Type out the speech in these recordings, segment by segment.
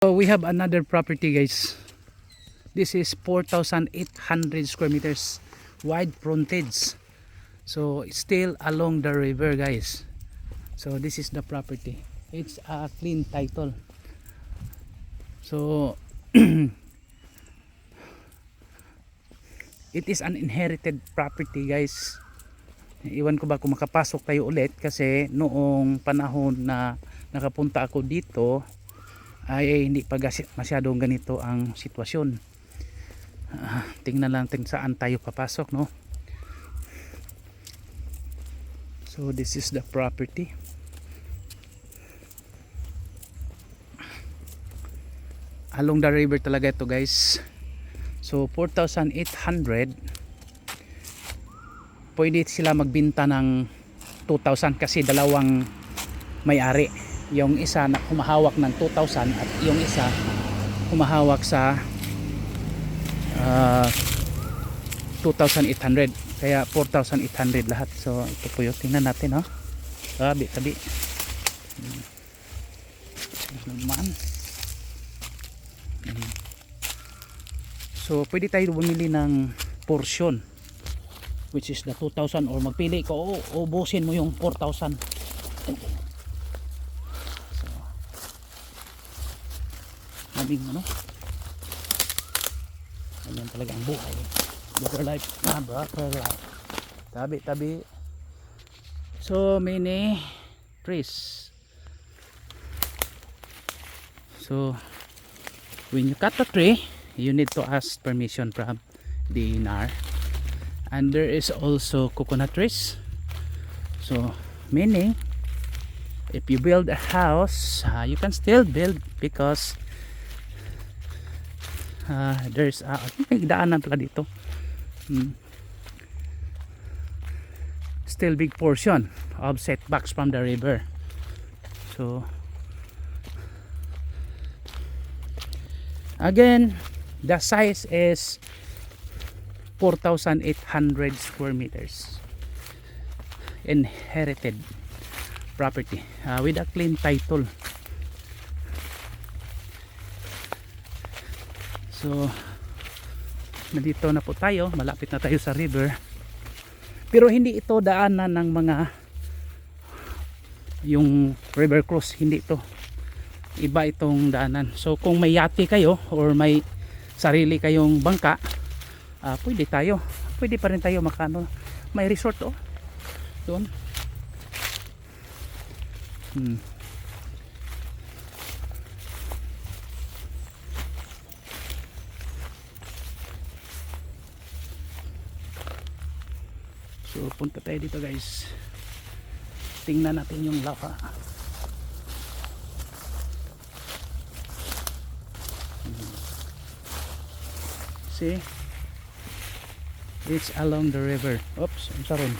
So we have another property, guys. This is 4,800 square meters wide frontage. So it's still along the river, guys. So this is the property. It's a clean title. So it is an inherited property, guys. Iwan ko ba kung makapasok tayo ulit, kasi noong panahon na nakapunta ako dito ay hindi pa masyadong ganito ang sitwasyon. Tingnan lang saan tayo papasok, no? So this is the property. Along the river talaga ito, guys. So 4,800, pwede sila magbenta ng 2,000 kasi dalawang may-ari. Yung isa na humahawak ng 2,000 at yung isa humahawak sa 2,800, kaya 4,800 lahat. So ito po yun, tingnan natin, no? Tabi naman. So pwede tayo bumili ng portion, which is the 2,000, or magpili ko, ubusin mo yung 4,000. So naming ano, ganyan talaga ang buhay. Brother life, brother life. Tabi. So many trees. So when you cut the tree, you need to ask permission from the DNR. And there is also coconut trees. So meaning if you build a house, you can still build, because there's may daanan pala dito. Still big portion of setbacks from the river. So again, the size is 4,800 square meters. Inherited property with a clean title. So nandito na po tayo, malapit na tayo sa river. Pero hindi ito daanan ng mga yung river cruise, hindi ito. Iba itong daanan. So kung may yate kayo or may sarili kayong bangka, pwede pa rin tayo makano. May resort doon. So punta tayo dito, guys. Tingnan natin yung lava. See, it's along the river. Oops, I'm sorry.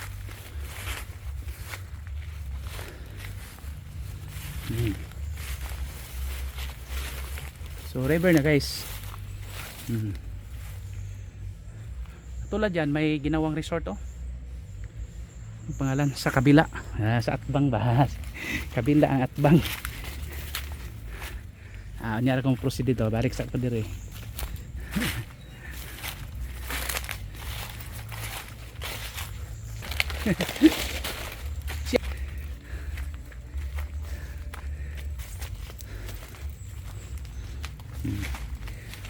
So river na, guys. Tulad yan, may ginawang resort, ang pangalan sa kabila, sa Atbang ba? Kabila ang Atbang. Nyara kong proceed dito, balik sa ko dire.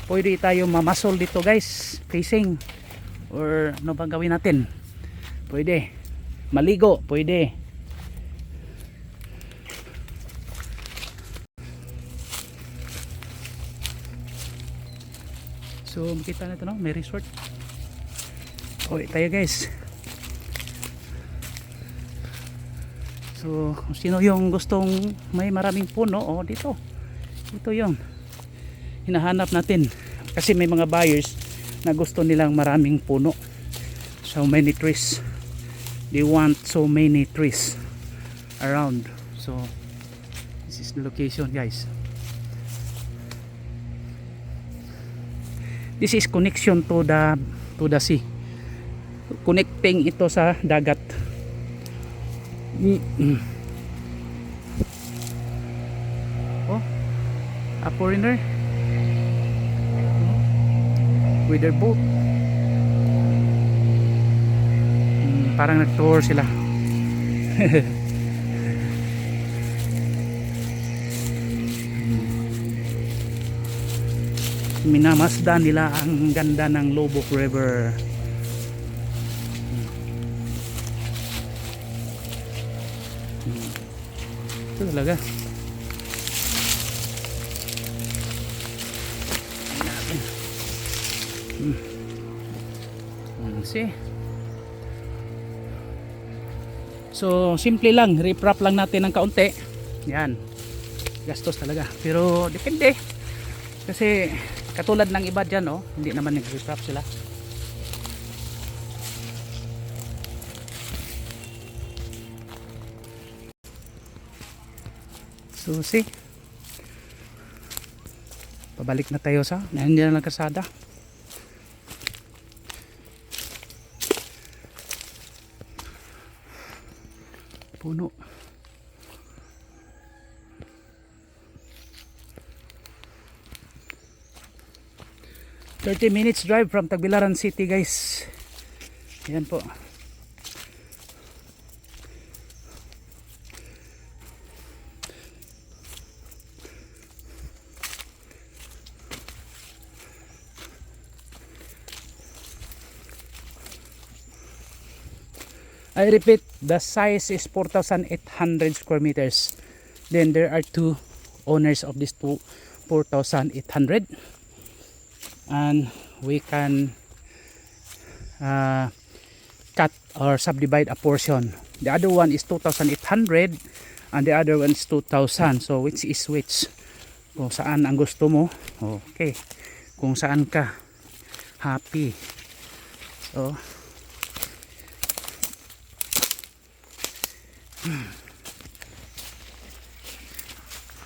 Pwede tayo mamasol dito, guys, fishing, or ano bang gawin natin? Pwede maligo, pwede. So makita natin, may resort. Okay tayo, guys. So kung sino yung gustong may maraming puno, dito yung hinahanap natin, kasi may mga buyers na gusto nilang maraming puno. So many trees, they want so many trees around. So this is the location, guys. This is connection to the sea, connecting ito sa dagat. foreigner with their boat. Parang nag-tour sila. Minamasdan nila ang ganda ng Lobok River. Ito talaga. See? So simple lang, riprap lang natin ng kaunti. Yan. Gastos talaga. Pero depende. Kasi katulad ng iba dyan, oh, hindi naman nag-riprap sila. So see, pabalik na tayo sa hindi na lang kasada. Puno. "30 minutes drive from Tagbilaran City," guys. Yan po. I repeat, the size is 4,800 square meters. Then there are two owners of this 4,800, and we can cut or subdivide a portion. The other one is 2,800 and the other one is 2,000. So which is which? Kung saan ang gusto mo, okay. Kung saan ka happy. So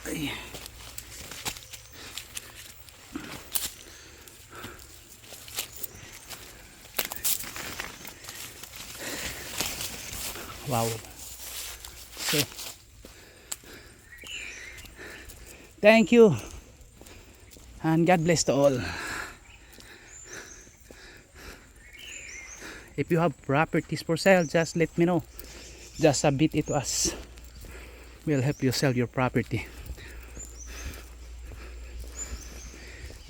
ay. Wow. So thank you and God bless to all. If you have properties for sale, just let me know. Just submit it to us. We'll help you sell your property.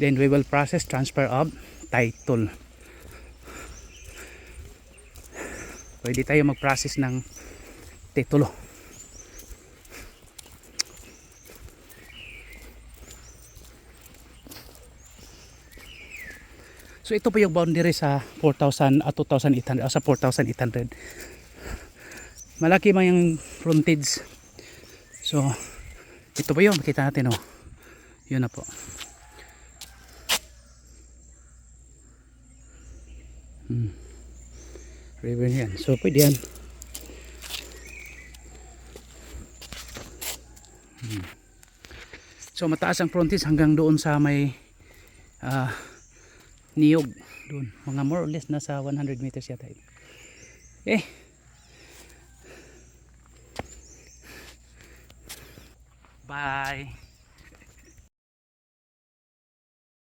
Then we will process transfer of title. Pwede tayo mag-process ng titulo. So ito po yung boundary sa 4,000 at 2,800 sa 4,800. Malaki man yung frontage. So ito po yun, makita natin, oh. Yun na po. River yan. So pwede yan. So mataas ang frontage hanggang doon sa may niyog doon. Mga more or less nasa 100 meters yata. Okay. Bye.